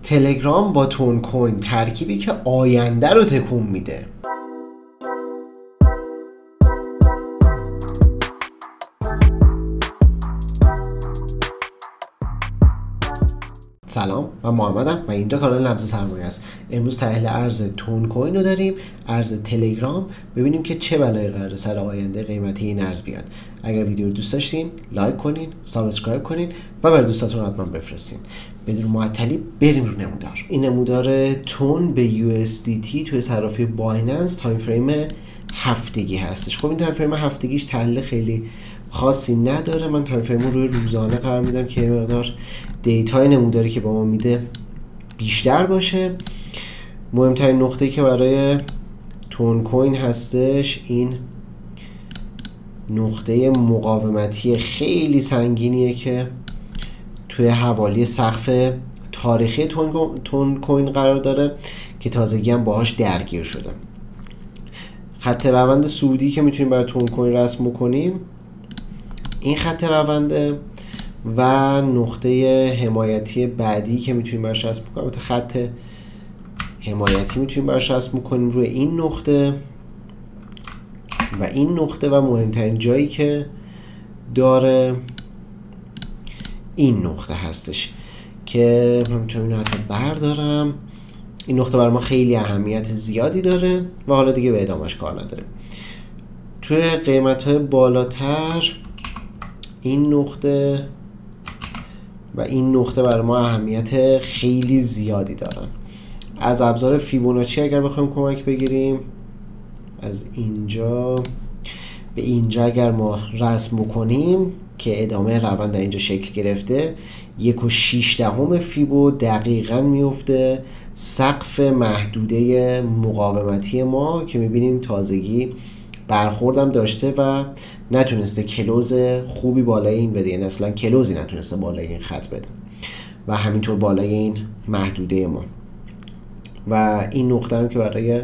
تلگرام با تون کوین، ترکیبی که آینده رو تکون میده. سلام، من محمدم و اینجا کانال نبض سرمایه است. امروز تحلیل ارز تون کوین رو داریم، ارز تلگرام. ببینیم که چه بلایی قراره سر آینده قیمتی این ارز بیاد. اگر ویدیو رو دوست داشتین لایک کنین، سابسکرایب کنین و برای دوستاتون حتما بفرستین. بدون معطلی بریم رو نمودار. این نمودار تون به USDT توی صرافی بایننس تایم فریم هفتگی هستش. خب این تایم فریم هفتگیش تحلیل خیلی خاصی نداره. من تایم فریم رو روی روزانه قرار میدم که یه مقدار دیتای نموداری که با ما میده بیشتر باشه. مهمترین نقطه‌ای که برای تون کوین هستش این نقطه مقاومتی خیلی سنگینیه که توی حوالی سقف تاریخی تون کوین قرار داره که تازگی هم باهاش درگیر شده. خط روند صعودی که میتونیم برای تون کوین رسم کنیم این خط رونده و نقطه حمایتی بعدی که میتونیم براش رسم کنیم، خط حمایتی میتونیم براش رسم کنیم روی این نقطه و این نقطه، و مهمترین جایی که داره این نقطه هستش که من میتونم اینو حتی بردارم. این نقطه برای ما خیلی اهمیت زیادی داره و حالا دیگه به ادامهش کار نداره. توی قیمت‌های بالاتر این نقطه و این نقطه برای ما اهمیت خیلی زیادی دارن. از ابزار فیبوناچی اگر بخوایم کمک بگیریم، از اینجا به اینجا اگر ما رسم کنیم که ادامه روند در اینجا شکل گرفته، 1.6 فیبو دقیقاً میفته سقف محدوده مقاومتی ما که میبینیم تازگی برخوردم داشته و نتونسته کلوز خوبی بالای این بده، یعنی اصلا کلوزی نتونسته بالای این خط بده و همینطور بالای این محدوده ما. و این نقطه هم که برای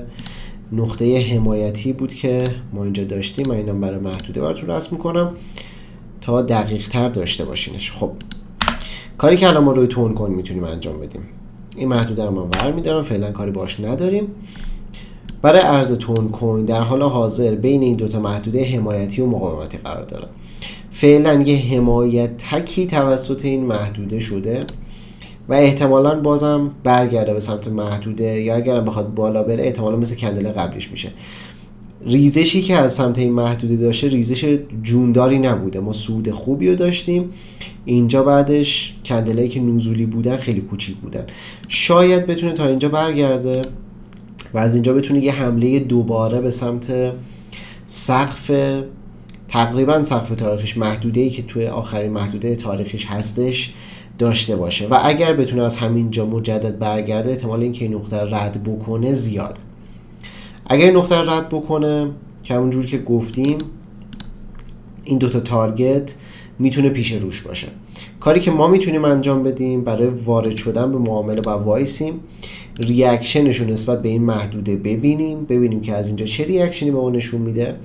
نقطه حمایتی بود که ما اینجا داشتیم، من اینم برای محدوده براتون رسم میکنم تا دقیق تر داشته باشینش. خب کاری که الان ما روی تون کوین میتونیم انجام بدیم، این محدوده رو من برمی‌دارم، فعلا کاری باش نداریم. برای ارز تون کوین در حال حاضر بین این دوتا محدوده حمایتی و مقاومتی قرار داره. فعلا یه حمایت تکی توسط این محدوده شده و احتمالاً بازم برگرده به سمت محدوده، یا اگرم بخواد بالا بره احتمالاً مثل کندل قبلیش میشه. ریزشی که از سمت این محدوده داشته ریزش جونداری نبوده، ما صعود خوبی رو داشتیم. اینجا بعدش کندلایی که نزولی بودن خیلی کوچیک بودن، شاید بتونه تا اینجا برگرده و از اینجا بتونه یه حمله دوباره به سمت سقف، تقریبا سقف تاریخیش، محدوده‌ای که توی آخرین محدوده تاریخیش هستش داشته باشه و اگر بتونه از همینجا مجدد برگرده احتمال اینکه این نقطه رد بکنه زیاد. اگر این نقطه رد بکنه که همونجور که گفتیم این دوتا تارگت میتونه پیش روش باشه. کاری که ما میتونیم انجام بدیم برای وارد شدن به معامله با وایسیم، ریاکشنش رو نسبت به این محدوده ببینیم که از اینجا چه ریاکشنی به ما نشون میده.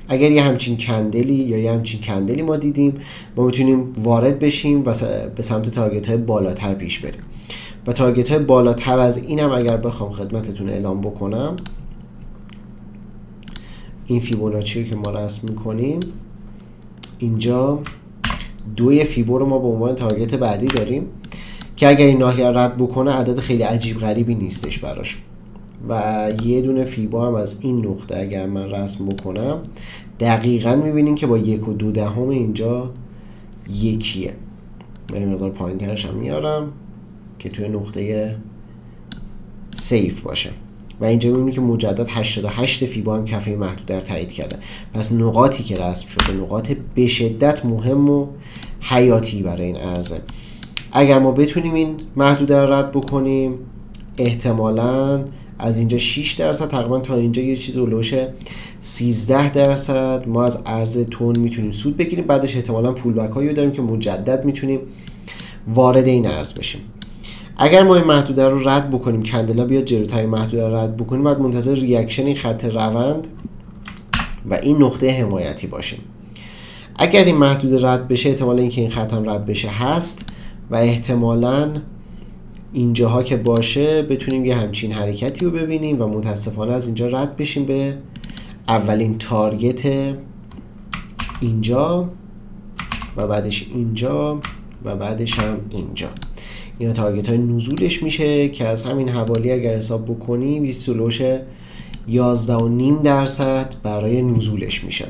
اگر یه همچین کندلی یا یه همچین کندلی ما دیدیم، ما میتونیم وارد بشیم و به سمت تارگت های بالاتر پیش بریم. و تارگت های بالاتر از اینم اگر بخوام خدمتتون اعلام بکنم، این فیبوناچی رو که ما رسم میکنیم اینجا 2 فیبو رو ما به عنوان تارگت بعدی داریم که اگر این ناحیه رد بکنه عدد خیلی عجیب غریبی نیستش براش. و یه دونه فیبو هم از این نقطه اگر من رسم بکنم دقیقاً میبینین که با 1.2 اینجا یکیه. من این مقدار پایین ترش هم میارم که توی نقطه سیف باشه و اینجا میبینید که مجدد 88 فیبو هم کفه محدوده رو تایید کرده. پس نقاطی که رسم شده نقاط به شدت مهم و حیاتی برای این ارزه. اگر ما بتونیم این محدوده رو رد بکنیم احتمالاً از اینجا 6% تقریبا تا اینجا یه چیز اولوش 13% ما از ارز تون میتونیم سود بگیریم. بعدش احتمالاً پول بک هایی داریم که مجدد میتونیم وارد این ارز بشیم. اگر ما این محدوده رو رد بکنیم، کندلا بیاد جلوتر این محدوده رو رد بکنیم، بعد منتظر ریاکشن این خط روند و این نقطه حمایتی باشیم. اگر این محدوده رد بشه احتمال اینکه این خط هم رد بشه هست و احتمالاً اینجاها که باشه بتونیم یه همچین حرکتی رو ببینیم و متاسفانه از اینجا رد بشیم به اولین تارگت اینجا و بعدش اینجا و بعدش هم اینجا. اینا تارگت های نزولش میشه که از همین حوالی اگر حساب بکنیم 11.5% برای نزولش میشه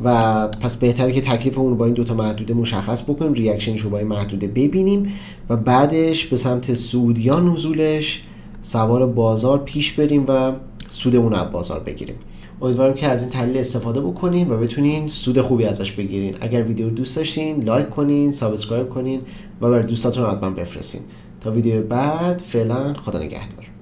و پس بهتره که تکلیفمون رو با این دوتا محدوده مشخص بکنیم، ریاکشنش رو با این محدوده ببینیم و بعدش به سمت صعود یا نزولش سوار بازار پیش بریم و سودمون رو از بازار بگیریم. امیدوارم که از این تحلیل استفاده بکنین و بتونین سود خوبی ازش بگیرین. اگر ویدیو رو دوست داشتین لایک کنین، سابسکرایب کنین و برای دوستاتون حتما بفرستین. تا ویدیو بعد، فعلا خدا نگهدار.